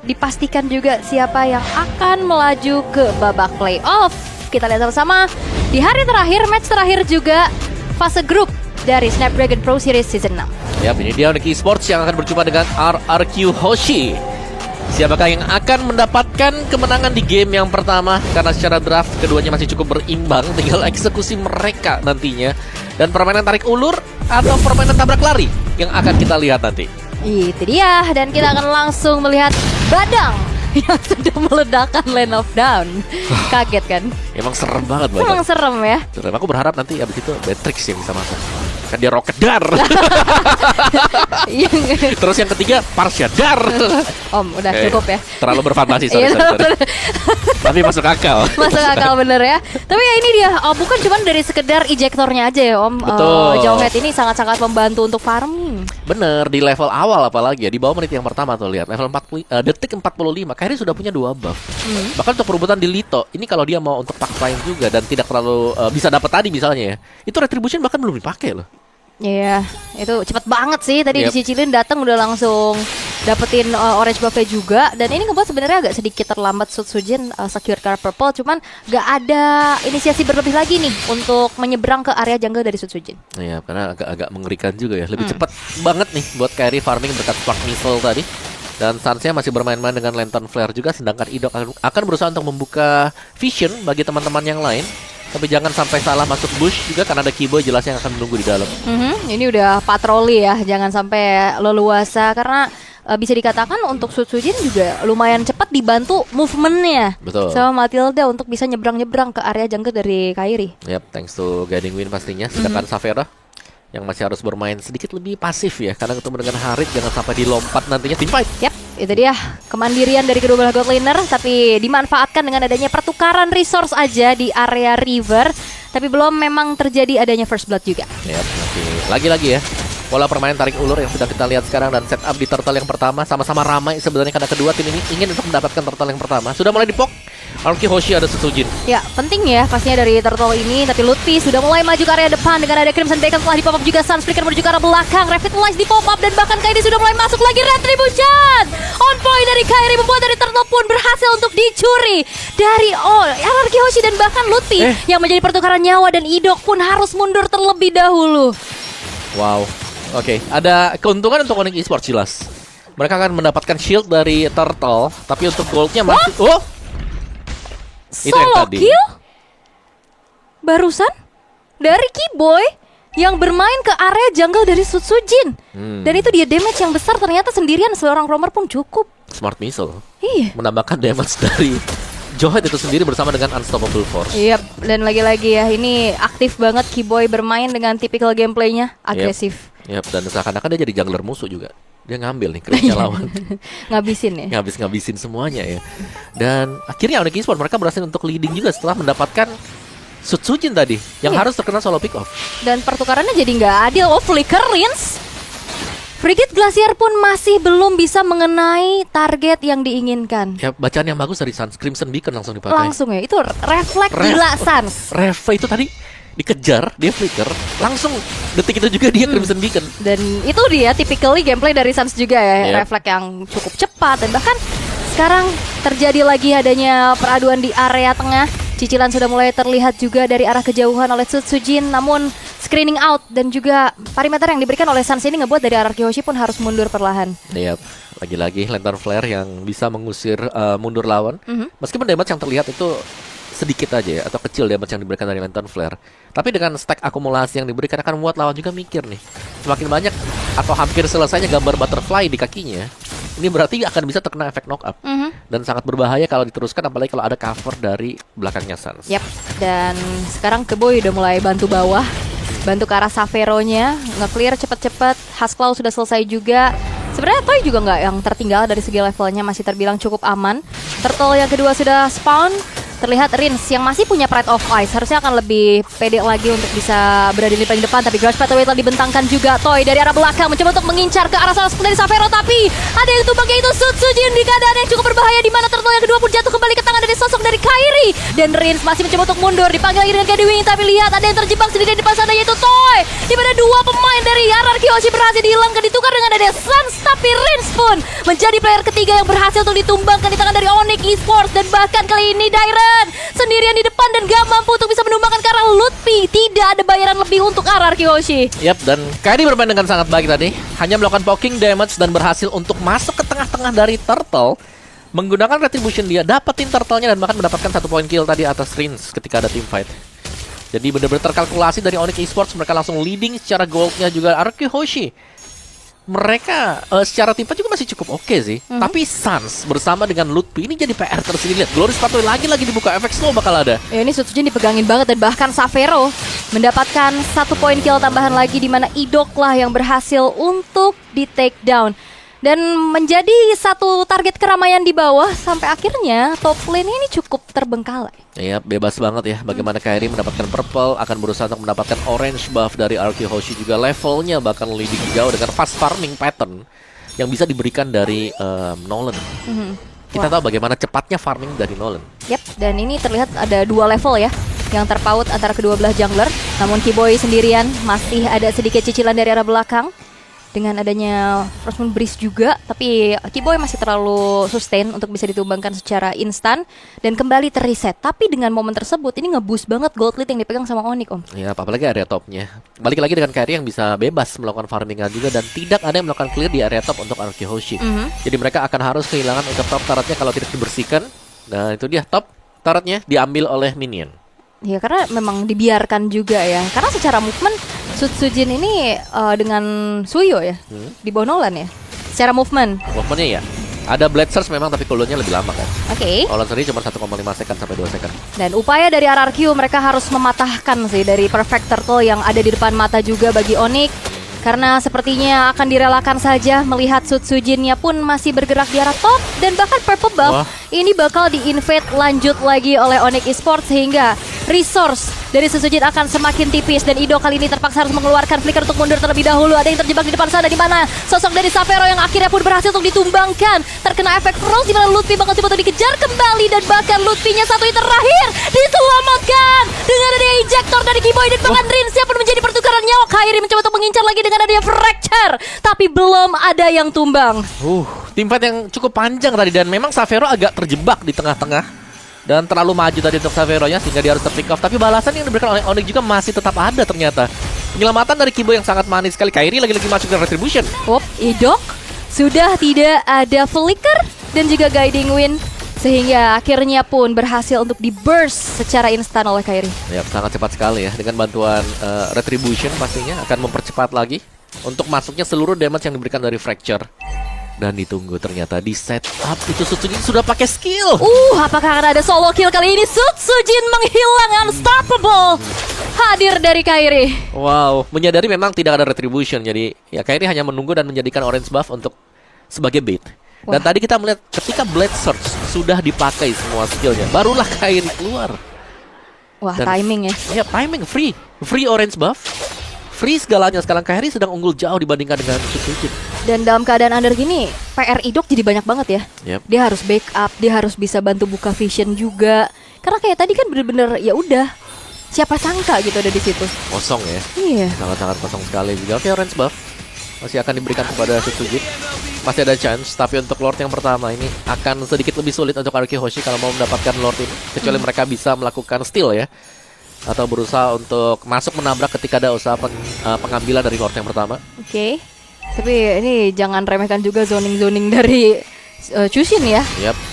dipastikan juga siapa yang akan melaju ke babak playoff. Kita lihat sama-sama di hari terakhir, match terakhir juga fase grup dari Snapdragon Pro Series Season 6. Ya, ini dia Onyx Esports yang akan berjumpa dengan RRQ Hoshi. Siapakah yang akan mendapatkan kemenangan di game yang pertama? Karena secara draft keduanya masih cukup berimbang, tinggal eksekusi mereka nantinya. Dan permainan tarik ulur atau permainan tabrak lari yang akan kita lihat nanti. Itu dia, dan kita akan langsung melihat Badang yang sudah meledakkan Land of Down. Kaget kan? Emang serem banget Badang. Emang serem ya. Serem. Aku berharap nanti abis itu Beatrix yang bisa masuk. Kan dia roket dar. Terus yang ketiga Parsha dar. Om, udah cukup ya. Terlalu berfantasi, sorry. Tapi masuk akal. Masuk akal bener ya. Tapi ya ini dia, bukan cuma dari sekedar ejektornya aja ya Om. Betul. Jauhead ini sangat-sangat membantu untuk farming. Bener, di level awal apalagi ya. Di bawah menit yang pertama tuh lihat. Level 40, detik 45, Kairi sudah punya 2 buff. Bahkan untuk perebutan di Lito, ini kalau dia mau untuk paksain juga dan tidak terlalu bisa dapat tadi misalnya ya, itu Retribution bahkan belum dipakai loh. Iya, itu cepet banget sih. Tadi dicicilin datang udah langsung dapetin orange buffnya juga. Dan ini ngebuat sebenarnya agak sedikit terlambat Sutsujin secure card purple. Cuman gak ada inisiasi berlebih lagi nih untuk menyeberang ke area jungle dari Sutsujin. Iya, karena agak mengerikan juga ya. Lebih cepat banget nih buat Kairi farming berkat Spark Missile tadi. Dan Sansnya masih bermain-main dengan Lantern Flare juga. Sedangkan Idok akan berusaha untuk membuka vision bagi teman-teman yang lain. Tapi jangan sampai salah masuk bush juga karena ada Kiboy jelas yang akan menunggu di dalam. Ini udah patroli ya, jangan sampai leluasa karena bisa dikatakan untuk Sutsujin juga lumayan cepat dibantu movementnya. Betul. Sama Matilda untuk bisa nyebrang-nyebrang ke area jungle dari Kairi. Yap, thanks to Guiding Wind pastinya. Sedangkan Savera yang masih harus bermain sedikit lebih pasif ya, karena ketemu dengan Harit jangan sampai dilompat nantinya team fight. Yap, itu dia kemandirian dari kedua belah god laner, tapi dimanfaatkan dengan adanya pertukaran resource aja di area river. Tapi belum memang terjadi adanya first blood juga. Yap, lagi-lagi ya pola permainan tarik ulur yang sudah kita lihat sekarang dan setup di turtle yang pertama sama-sama ramai sebenarnya karena kedua tim ini ingin untuk mendapatkan turtle yang pertama. Sudah mulai dipok. RRQ Hoshi ada Sutsujin. Ya, penting ya pastinya dari turtle ini. Tapi Lutfi sudah mulai maju ke area depan dengan ada Crimson Bacon setelah di pop up juga Sunsplicker menuju ke arah belakang. Revitalize di pop up dan bahkan Kairi sudah mulai masuk lagi. Retribution on point dari Kairi membuat dari turtle pun berhasil untuk dicuri dari RRQ Hoshi dan bahkan Lutfi yang menjadi pertukaran nyawa dan Idok pun harus mundur terlebih dahulu. Wow. Oke, ada keuntungan untuk Onyx Esports jelas. Mereka akan mendapatkan shield dari turtle, tapi untuk goldnya masih itu yang Solo tadi. kill barusan dari Kiboy yang bermain ke area jungle dari Sutsujin. Dan itu dia damage yang besar, ternyata sendirian seorang roamer pun cukup. Smart Missile Iya. menambahkan damage dari Jowhead itu sendiri bersama dengan Unstoppable Force. Yap, dan lagi-lagi ya ini aktif banget Kiboy bermain dengan typical gameplaynya, agresif. Yap, dan seakan-akan dia jadi jungler musuh juga. Dia ngambil nih kerennya lawan. Ngabisin ya. Ngabisin semuanya ya. Dan akhirnya Onyx Esports mereka berhasil untuk leading juga setelah mendapatkan Sutsujin tadi yang harus terkena solo pick off. Dan pertukarannya jadi nggak adil. Flicker Rins. Frigate Glacier pun masih belum bisa mengenai target yang diinginkan. Ya, bacaan yang bagus dari Sans. Crimson Beacon langsung dipakai. Langsung ya, itu refleks gila Sans. Reva itu tadi dikejar, dia flicker, langsung detik itu juga dia Crimson Beacon. Dan itu dia typically gameplay dari Sans juga ya, refleks yang cukup cepat. Dan bahkan sekarang terjadi lagi adanya peraduan di area tengah. Cicilan sudah mulai terlihat juga dari arah kejauhan oleh Sutsujin, namun screening out dan juga perimeter yang diberikan oleh Sans ini ngebuat dari RRQ Hoshi pun harus mundur perlahan. Yap, lagi-lagi Lantern Flare yang bisa mengusir mundur lawan. Meskipun damage yang terlihat itu sedikit aja ya, atau kecil damage yang diberikan dari Lantern Flare. Tapi dengan stack akumulasi yang diberikan akan membuat lawan juga mikir nih. Semakin banyak atau hampir selesainya gambar butterfly di kakinya, ini berarti akan bisa terkena efek knock up. Dan sangat berbahaya kalau diteruskan, apalagi kalau ada cover dari belakangnya Sans. Yap, dan sekarang Keboy udah mulai bantu bawah, bantu ke arah Saveronya, nge-clear cepet-cepet. Haskell sudah selesai juga. Sebenarnya Toy juga nggak yang tertinggal dari segi levelnya, masih terbilang cukup aman. Turtle yang kedua sudah spawn. Terlihat Rins yang masih punya Pride of Ice harusnya akan lebih pede lagi untuk bisa berada di paling depan. Tapi Grudge Pathway telah dibentangkan juga. Toy dari arah belakang mencoba untuk mengincar ke arah sana dari Savero, tapi ada yang tumbang, yaitu Sutsujin di keadaan yang cukup berbahaya, di mana Turtle yang kedua pun jatuh kembali ke tangan dari sosok dari Kairi. Hoshi. Dan Rins masih mencoba untuk mundur, dipanggil lagi dengan Gadwing, tapi lihat ada yang terjebak sendiri di depan sana, yaitu Toy. Di mana dua pemain dari Hierarchy Hoshi berhasil dihilangkan, ditukar dengan ada Sans, tapi Rins pun menjadi player ketiga yang berhasil untuk ditumbangkan di tangan dari Onyx Esports. Dan bahkan kali ini Dairen sendirian di depan dan gak mampu untuk bisa menumbangkan karena Lutfi tidak ada bayaran lebih untuk Hierarchy Hoshi. Yap, dan Kairi bermain dengan sangat baik tadi. Hanya melakukan poking damage dan berhasil untuk masuk ke tengah-tengah dari Turtle. Menggunakan Retribution dia dapetin Turtle-nya dan bahkan mendapatkan 1 point kill tadi atas Rins ketika ada team fight. Jadi benar-benar terkalkulasi dari Onyx Esports, mereka langsung leading secara goldnya juga. Hierarchy Hoshi mereka secara tim fight juga masih cukup oke sih. Tapi Sans bersama dengan Lutfi ini jadi PR tersendiri. Lihat, Glory sepatu lagi dibuka, efek slow bakal ada. Ya, ini Sutsujin dipegangin banget dan bahkan Savero mendapatkan 1 point kill tambahan lagi, di mana Idok lah yang berhasil untuk di take down. Dan menjadi satu target keramaian di bawah sampai akhirnya top lane ini cukup terbengkalai. Iya, bebas banget ya. Bagaimana Kairi mendapatkan purple, akan berusaha untuk mendapatkan orange buff dari Hierarchy Hoshi juga. Levelnya bahkan leading jauh dengan fast farming pattern yang bisa diberikan dari Nolan. Kita tahu bagaimana cepatnya farming dari Nolan. Yap, dan ini terlihat ada 2 level ya yang terpaut antara kedua belah jungler. Namun Kiboy sendirian masih ada sedikit cicilan dari arah belakang dengan adanya Frost Moon Breeze juga, tapi Kiboy masih terlalu sustain untuk bisa ditumbangkan secara instan dan kembali terreset. Tapi dengan momen tersebut ini nge-boost banget gold lead yang dipegang sama Onyx, Om. Ya, apalagi area topnya. Balik lagi dengan Kairi yang bisa bebas melakukan farmingan juga dan tidak ada yang melakukan clear di area top untuk Hierarchy Hoshi. Jadi mereka akan harus kehilangan untuk top turretnya kalau tidak dibersihkan. Nah, itu dia, top turretnya diambil oleh minion. Ya, karena memang dibiarkan juga ya. Karena secara movement Sutsujin ini dengan Suyo ya, di bawah Nolan ya. Secara Movementnya ya. Ada Blade Surge memang, tapi cooldownnya lebih lama kan. Oke. Nolan sendiri cuma 1,5 second sampai 2 second. Dan upaya dari RRQ, mereka harus mematahkan sih dari Perfect Turtle yang ada di depan mata juga bagi Onyx. Karena sepertinya akan direlakan saja melihat Sutsujinnya pun masih bergerak di arah top. Dan bahkan Purple Buff ini bakal di-invade lanjut lagi oleh Onyx Esports, sehingga resource dari Sutsujin akan semakin tipis. Dan Ido kali ini terpaksa harus mengeluarkan flicker untuk mundur terlebih dahulu. Ada yang terjebak di depan sana, di mana sosok dari Savero yang akhirnya pun berhasil untuk ditumbangkan. Terkena efek frost, di mana Lutfi bakal coba untuk dikejar kembali. Dan bahkan Lutfinya satu hit terakhir diselamatkan dengan adanya ejector dari Kiboy. Dan bahkan Rins pun menjadi pertukaran nyawa. Kairi mencoba untuk mengincar lagi dengan adanya fracture, tapi belum ada yang tumbang. Tim fight yang cukup panjang tadi dan memang Savero agak terjebak di tengah-tengah dan terlalu maju tadi untuk Savero-nya sehingga dia harus ter-pick off. Tapi balasan yang diberikan oleh Onyx juga masih tetap ada ternyata. Penyelamatan dari Kiboy yang sangat manis sekali. Kairi lagi-lagi masuk ke Retribution. Idok sudah tidak ada flicker dan juga guiding wind, sehingga akhirnya pun berhasil untuk di-burst secara instan oleh Kairi. Ya, sangat cepat sekali ya. Dengan bantuan Retribution pastinya akan mempercepat lagi untuk masuknya seluruh damage yang diberikan dari Fracture. Dan ditunggu ternyata di setup itu Sutsujin sudah pakai skill. Apakah akan ada solo kill kali ini? Sutsujin menghilang, unstoppable hadir dari Kairi. Wow, menyadari memang tidak ada Retribution. Jadi ya Kairi hanya menunggu dan menjadikan orange buff untuk sebagai bait. Dan tadi kita melihat ketika Blade Surge sudah dipakai semua skillnya, barulah Kairi keluar. Wah, timing ya. Ya, timing free orange buff. Free segalanya. Sekarang Kairi sedang unggul jauh dibandingkan dengan Sutsujin. Dan dalam keadaan under gini, PR Idok jadi banyak banget ya. Dia harus backup, dia harus bisa bantu buka vision juga. Karena kayak tadi kan bener-bener ya udah, siapa sangka gitu ada di situ. Kosong ya. Iya. Sangat-sangat kosong sekali juga. Oke, orange buff masih akan diberikan kepada Sutsujin. Masih ada chance, tapi untuk Lord yang pertama ini akan sedikit lebih sulit untuk Hierarchy Hoshi kalau mau mendapatkan Lord ini. Kecuali mereka bisa melakukan steal ya, atau berusaha untuk masuk menabrak ketika ada usaha pengambilan dari Lord yang pertama. Oke. Tapi ini jangan remehkan juga zoning-zoning dari Chushin ya.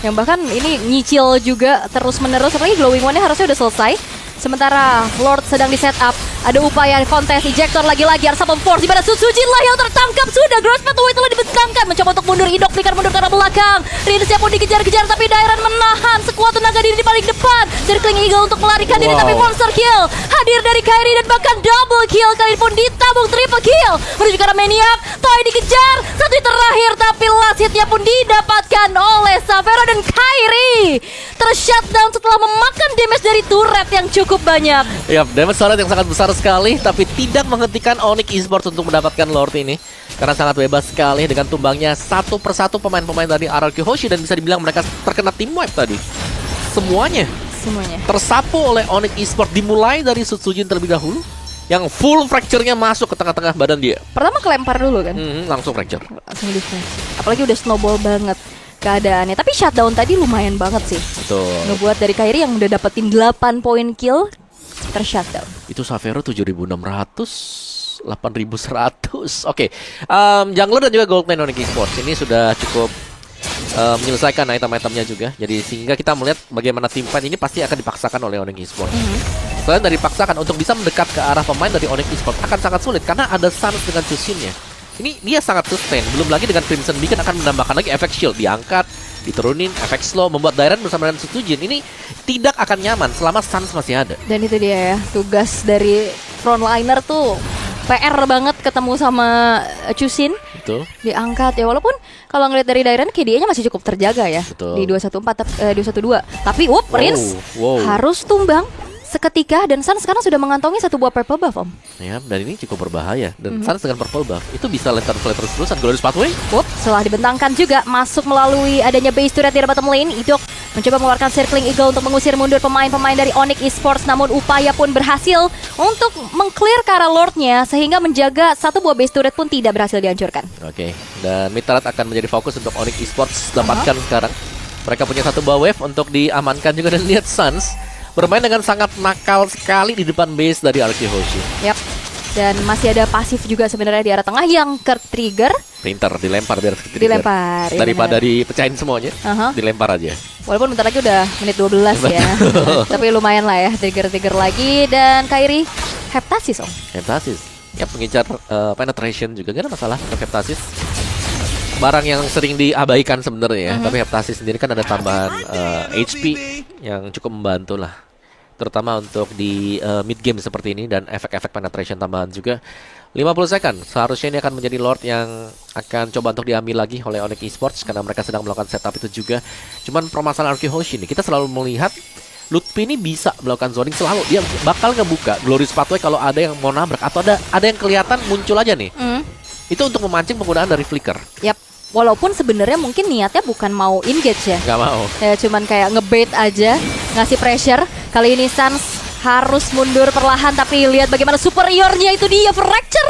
Yang bahkan ini nyicil juga terus-menerus. Apalagi glowing one-nya harusnya udah selesai. Sementara Lord sedang di setup. Ada upaya kontes ejector lagi-lagi, Arsapon Force, di mana Sutsujin lah yang tertangkap. Sudah Gross Pathway telah dibentangkan, mencoba untuk mundur. Idok flicker mundur ke arah belakang. Rinsnya pun dikejar-kejar, tapi Dairen menahan sekuat tenaga diri di paling depan. Circling Eagle untuk melarikan diri, tapi monster kill hadir dari Kairi dan bahkan double kill. Kali pun ditabung triple kill menuju ke arah Maniac. Toy dikejar, satu hit terakhir, tapi last hitnya pun didapatkan oleh Savero. Dan Kairi tershutdown setelah memakan damage dari turret yang cukup banyak. Damage turret yang sangat besar sekali, tapi tidak menghentikan Onyx Esports untuk mendapatkan Lord ini. Karena sangat bebas sekali dengan tumbangnya satu persatu pemain-pemain dari Hierarchy Hoshi. Dan bisa dibilang mereka terkena team wipe tadi. Semuanya. semuanya. tersapu oleh Onyx Esports, dimulai dari Sutsujin terlebih dahulu yang full fracture-nya masuk ke tengah-tengah badan dia. Pertama kelempar dulu kan. Langsung fracture. Langsung di-flash. Apalagi udah snowball banget keadaannya. Tapi shutdown tadi lumayan banget sih. Betul. Ngebuat dari Kairi yang udah dapetin 8 poin kill tershutdown. Itu Savero 7.600, 8.100. Oke. Jungler dan juga Goldman Onyx Esports ini sudah cukup menyelesaikan item-itemnya juga. Jadi sehingga kita melihat bagaimana tim fight ini pasti akan dipaksakan oleh Onyx Esports. Selain dari dipaksakan untuk bisa mendekat ke arah pemain dari Onyx Esports akan sangat sulit karena ada Suns dengan Chushin-nya. Ini dia sangat sustain. Belum lagi dengan Crimson Beacon akan menambahkan lagi efek shield, diangkat, diturunin, efek slow, membuat Dairen bersama dengan Sutsujin ini tidak akan nyaman selama Suns masih ada. Dan itu dia ya, tugas dari frontliner tuh PR banget ketemu sama Chushin. Betul. Diangkat ya, walaupun kalau ngeliat dari Dairen KDA-nya masih cukup terjaga ya. Betul. Di 212. Tapi Rins Wow. harus tumbang seketika dan Suns sekarang sudah mengantongi satu buah purple buff, Om. Ya, dan ini cukup berbahaya. Dan Suns dengan purple buff itu bisa lantern flare terus-terusan. Glorious Pathway. Setelah dibentangkan juga masuk melalui adanya base turret di bottom lane, Idok mencoba mengeluarkan circling eagle untuk mengusir mundur pemain-pemain dari Onyx Esports, namun upaya pun berhasil untuk mengclear ke arah Lordnya sehingga menjaga satu buah base turret pun tidak berhasil dihancurkan. Oke. Dan mid turret akan menjadi fokus untuk Onyx Esports dapatkan sekarang. Mereka punya satu buah wave untuk diamankan juga, dan lihat Suns bermain dengan sangat nakal sekali di depan base dari Archie Hoshi. Yap. Dan masih ada pasif juga sebenarnya di arah tengah yang ke-trigger. Printer dilempar biar Dilempar, ya daripada benar. dipecahin semuanya. Dilempar aja. Walaupun bentar lagi udah menit 12 ya. Tapi lumayan lah ya, trigger-trigger lagi. Dan Kairi Heptasis, Om. Heptasis. Ya, pengincar penetration juga gak ada masalah untuk Heptasis. Barang yang sering diabaikan sebenarnya ya. Tapi Heptasis sendiri kan ada tambahan HP yang cukup membantu lah. Terutama untuk di mid game seperti ini, dan efek-efek penetration tambahan juga. 50 second, seharusnya ini akan menjadi Lord yang akan coba untuk diambil lagi oleh Onyx Esports karena mereka sedang melakukan setup itu juga. Cuman permasalahan Archie Hoshi ini, kita selalu melihat Lutfi ini bisa melakukan zoning selalu. Dia bakal ngebuka Glorious Pathway kalau ada yang mau nabrak atau ada yang kelihatan muncul aja nih. Itu untuk memancing penggunaan dari Flicker. Yap. Walaupun sebenarnya mungkin niatnya bukan mau engage ya. Nggak mau. Ya cuman kayak ngebait aja, ngasih pressure. Kali ini Suns harus mundur perlahan, tapi lihat bagaimana superiornya itu dia, fracture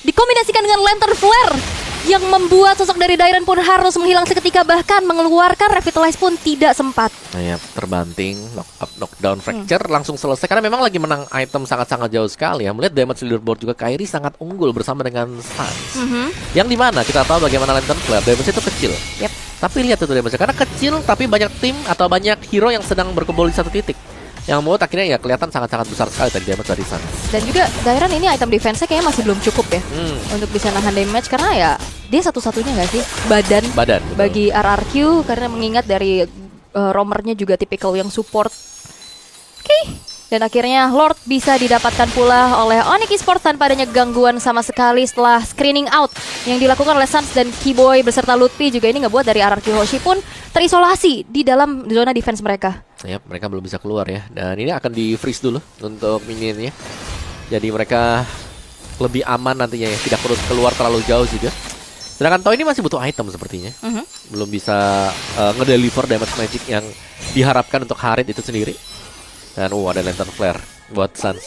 dikombinasikan dengan lantern flare yang membuat sosok dari Dairen pun harus menghilang seketika, bahkan mengeluarkan revitalize pun tidak sempat. Nah ya, terbanting, knock up, knockdown, fracture langsung selesai karena memang lagi menang item sangat-sangat jauh sekali ya. Melihat damage leaderboard juga Kairi sangat unggul bersama dengan Suns. Yang dimana kita tahu bagaimana lantern flare damage itu kecil. Yep. Tapi lihat itu damage karena kecil tapi banyak tim atau banyak hero yang sedang berkumpul di satu titik. Yang membuat akhirnya ya kelihatan sangat-sangat besar sekali tadi damage dari Suns. Dan juga Dairen ini item defense-nya kayaknya masih belum cukup ya untuk bisa nahan damage, karena ya dia satu-satunya nggak sih badan Betul. bagi RRQ, karena mengingat dari roamernya juga tipikal yang support. Oke. Dan akhirnya Lord bisa didapatkan pula oleh Onyx Esports tanpa adanya gangguan sama sekali setelah screening out yang dilakukan oleh Suns dan Keyboy beserta Lutfi. Juga ini ngebuat dari RRQ Hoshi pun terisolasi di dalam zona defense mereka. Ya, mereka belum bisa keluar ya. Dan ini akan di freeze dulu untuk minionnya. Jadi mereka lebih aman nantinya ya, tidak perlu keluar terlalu jauh juga. Sedangkan Toy ini masih butuh item sepertinya. Belum bisa ngedeliver damage magic yang diharapkan untuk Harit itu sendiri. Dan ada lantern flare buat Suns.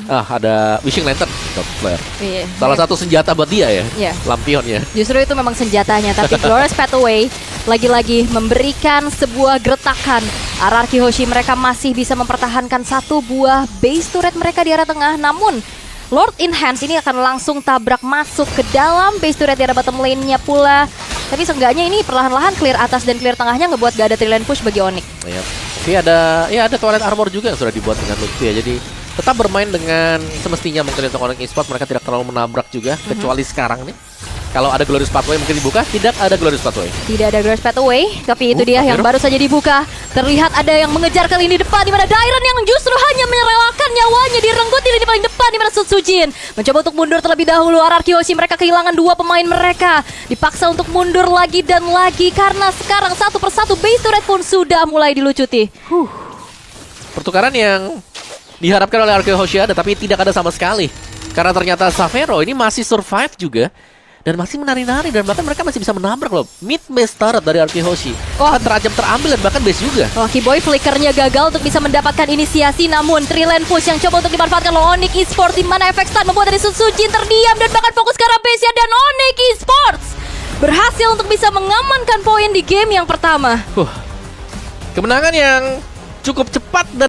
Ada wishing lantern buat flare. Iya. Salah satu senjata buat dia ya. Iya. Lampionnya. Justru itu memang senjatanya, tapi Glorious Pathway lagi-lagi memberikan sebuah gertakan. RRQ Hoshi mereka masih bisa mempertahankan satu buah base turret mereka di arah tengah, namun Lord in Hands ini akan langsung tabrak masuk ke dalam base turret di arah bottom lane-nya pula. Tapi seenggaknya ini perlahan-lahan clear atas dan clear tengahnya ngebuat gak ada three-lane push bagi Onyx. Iya. Tapi ada Twilight Armor juga yang sudah dibuat dengan Lutfi ya. Jadi tetap bermain dengan semestinya mungkin untuk Onyx Esports. Mereka tidak terlalu menabrak juga, kecuali sekarang nih. Kalau ada Glorious Pathway mungkin dibuka, tidak ada Glorious Pathway. Tidak ada Glorious Pathway, tapi itu dia yang baru saja dibuka. Terlihat ada yang mengejar ke lini depan, di mana Dairen yang justru hanya merelakan nyawanya direnggut di lini paling depan, di mana Sutsujin mencoba untuk mundur terlebih dahulu. RRQ Hoshi mereka kehilangan dua pemain mereka, dipaksa untuk mundur lagi dan lagi karena sekarang satu persatu base turret pun sudah mulai dilucuti. Pertukaran yang diharapkan oleh RRQ Hoshi ada, tapi tidak ada sama sekali. Karena ternyata Savero ini masih survive juga. dan masih menari-nari, dan bahkan mereka masih bisa menabrak loh. Mid base turret dari RQ Hoshi. Wah. Kan terajam terambil dan bahkan base juga. Wah, Kiboy flickernya gagal untuk bisa mendapatkan inisiasi, namun Trilen push yang coba untuk dimanfaatkan oleh Onyx Esports, di mana efek stun membuat dari Sutsujin terdiam dan bahkan fokus ke arah base-nya, dan Onyx Esports berhasil untuk bisa mengamankan poin di game yang pertama. Kemenangan yang cukup cepat dan